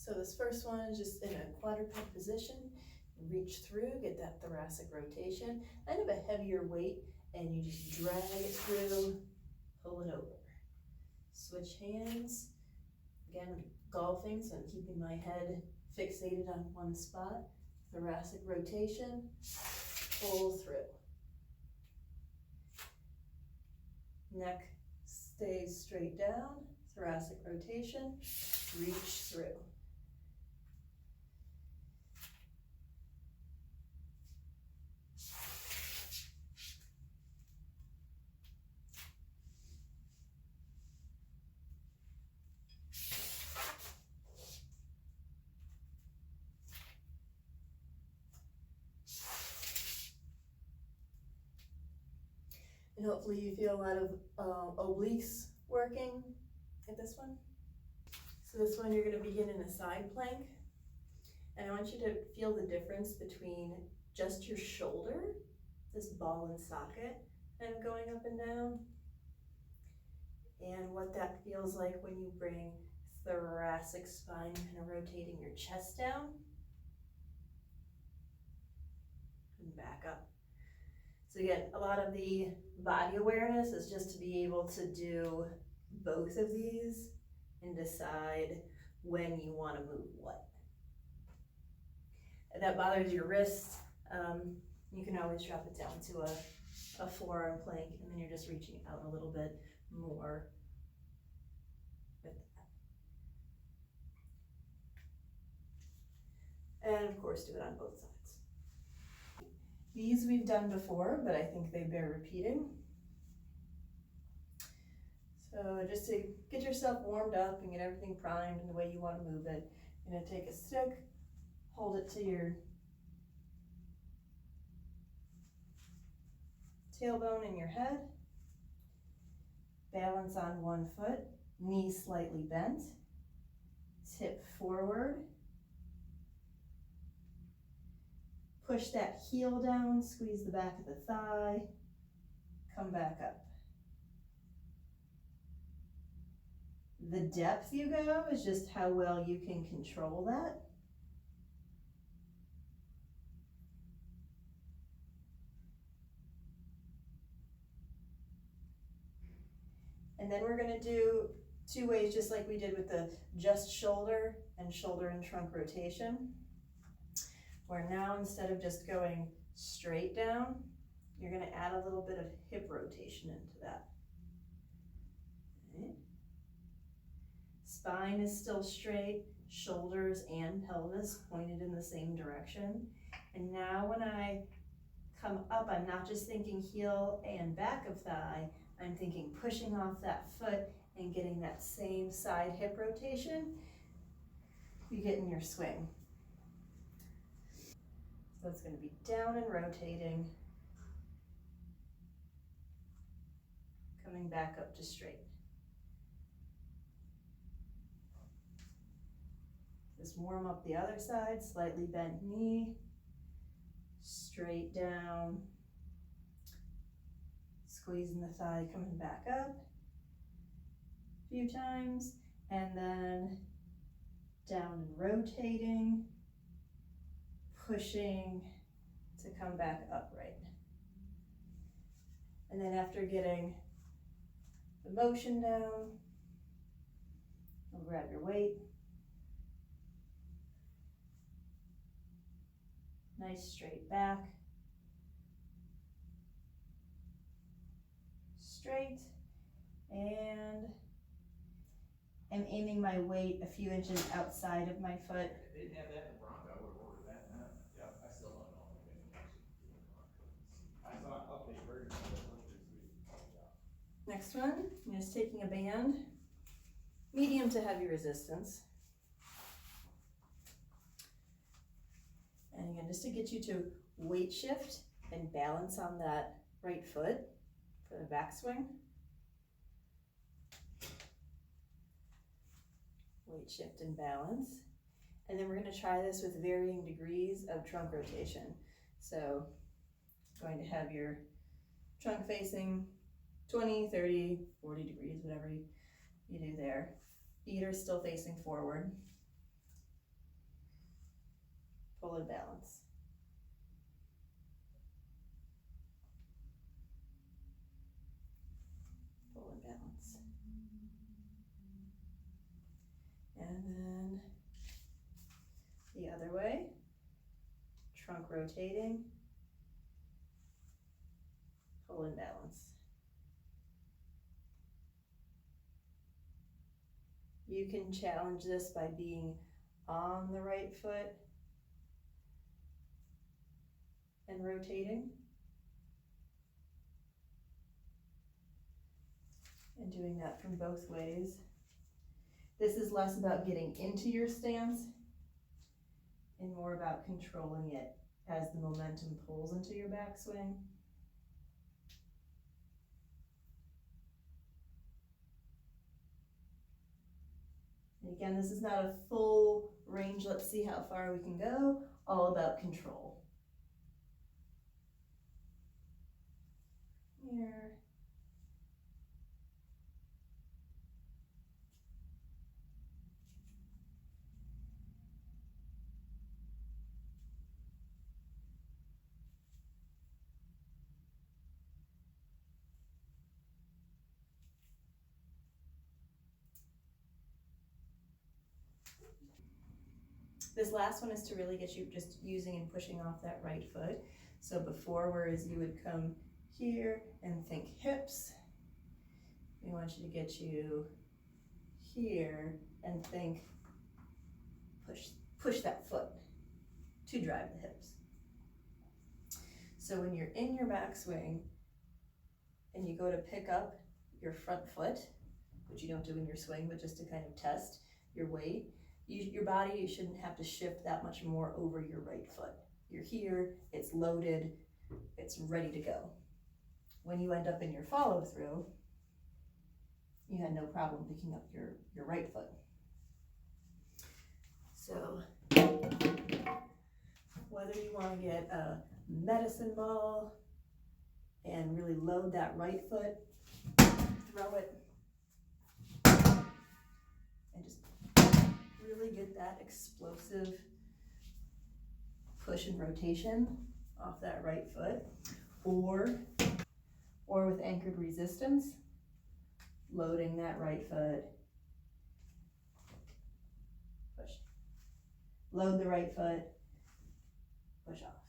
So this first one is just in a quadruped position. Reach through, get that thoracic rotation, kind of a heavier weight, and you just drag it through, pull it over. Switch hands. Again, golfing, so I'm keeping my head fixated on one spot. Thoracic rotation, pull through. Neck stays straight down, thoracic rotation, reach through. And hopefully you feel a lot of obliques working at this one. So this one you're going to begin in a side plank. And I want you to feel the difference between just your shoulder, this ball and socket, and going up and down, and what that feels like when you bring thoracic spine, kind of rotating your chest down and back up. So again, a lot of the body awareness is just to be able to do both of these and decide when you want to move what. If that bothers your wrist, you can always drop it down to a forearm plank, and then you're just reaching out a little bit more with that. And of course, do it on both sides. These we've done before, but I think they bear repeating. So just to get yourself warmed up and get everything primed in the way you want to move it, you're going to take a stick, hold it to your tailbone in your head, balance on one foot, knee slightly bent, tip forward, push that heel down, squeeze the back of the thigh, come back up. The depth you go is just how well you can control that. And then we're going to do two ways, just like we did with the just shoulder and trunk rotation, where now instead of just going straight down, you're going to add a little bit of hip rotation into that. Okay. Spine is still straight, shoulders and pelvis pointed in the same direction. And now when I come up, I'm not just thinking heel and back of thigh, I'm thinking pushing off that foot and getting that same side hip rotation you get in your swing. So it's going to be down and rotating, coming back up to straight. Just warm up the other side, slightly bent knee, straight down, squeezing the thigh, coming back up a few times, and then down and rotating, pushing to come back upright. And then after getting the motion down, you'll grab your weight. Nice straight back. Straight, and I'm aiming my weight a few inches outside of my foot. If they didn't have that in the Bronco, I would have ordered that now. Yep, I still don't know if anyone I saw an update version of it, looks pretty sweet. Yeah. Next one, I'm just taking a band, medium to heavy resistance. And again, just to get you to weight shift and balance on that right foot for the backswing. Weight shift and balance. And then we're going to try this with varying degrees of trunk rotation. So going to have your trunk facing 20, 30, 40 degrees, whatever you do there. Feet are still facing forward. pull and balance. Pull and balance. And then the other way, trunk rotating, pull and balance. You can challenge this by being on the right foot and rotating, and doing that from both ways. This is less about getting into your stance and more about controlling it as the momentum pulls into your backswing. And again, this is not a full range, let's see how far we can go, all about control. Here. This last one is to really get you just using and pushing off that right foot. So before, whereas you would come here and think hips, we want you to get you here and think push that foot to drive the hips. So when you're in your backswing and you go to pick up your front foot, which you don't do in your swing, but just to kind of test your weight, your body, you shouldn't have to shift that much more over your right foot. You're here, it's loaded, it's ready to go. When you end up in your follow through, you had no problem picking up your right foot. So whether you want to get a medicine ball and really load that right foot, throw it, and just really get that explosive push and rotation off that right foot, or with anchored resistance, loading that right foot, push, load the right foot, push off.